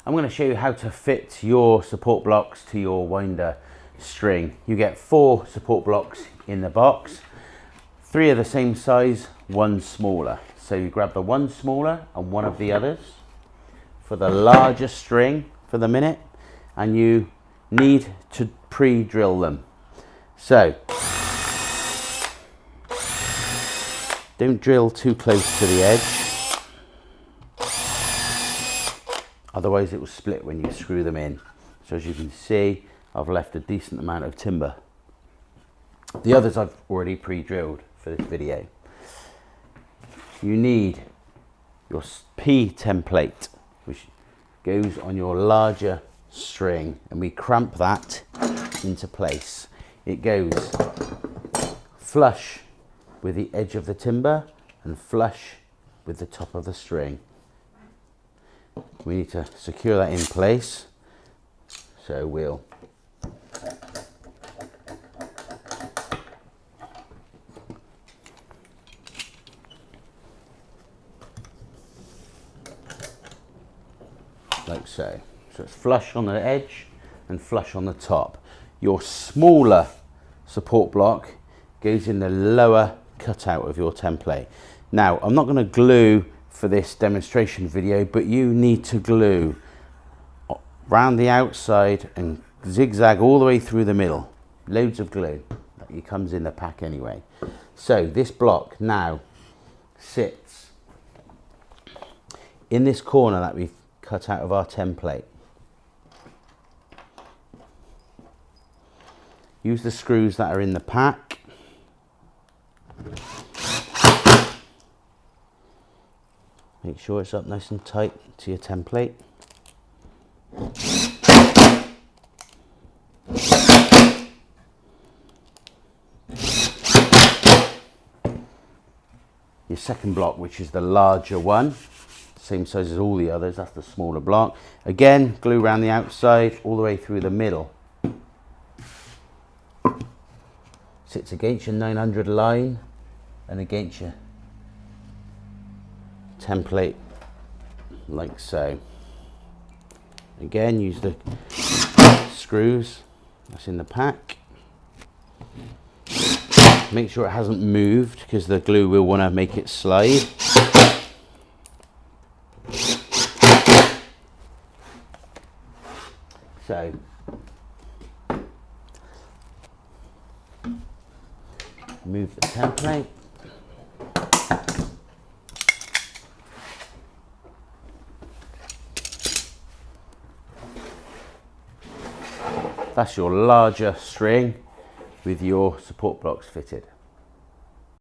I'm going to show you how to fit your support blocks to your winder string. You get 4 support blocks in the box, 3 are the same size, 1 smaller. So you grab the 1 smaller and 1 of the others for the larger string for the minute, and you need to pre-drill them. So don't drill too close to the edge, otherwise it will split when you screw them in. So as you can see, I've left a decent amount of timber. The others I've already pre-drilled for this video. You need your P template, which goes on your larger string, and we cramp that into place. It goes flush with the edge of the timber and flush with the top of the string. We need to secure that in place, so we'll like so. So it's flush on the edge and flush on the top. Your smaller support block goes in the lower cutout of your template. Now, I'm not going to glue for this demonstration video, but you need to glue round the outside and zigzag all the way through the middle. Loads of glue. It comes in the pack anyway. So this block now sits in this corner that we've cut out of our template. Use the screws that are in the pack. Make sure it's up nice and tight to your template. Your second block, which is the larger one, same size as all the others, that's the smaller block. Again, glue around the outside all the way through the middle. Sits against your 900 line and against your template like so. Again, use the screws that's in the pack. Make sure it hasn't moved, because the glue will want to make it slide. So move the template. That's your larger string with your support blocks fitted.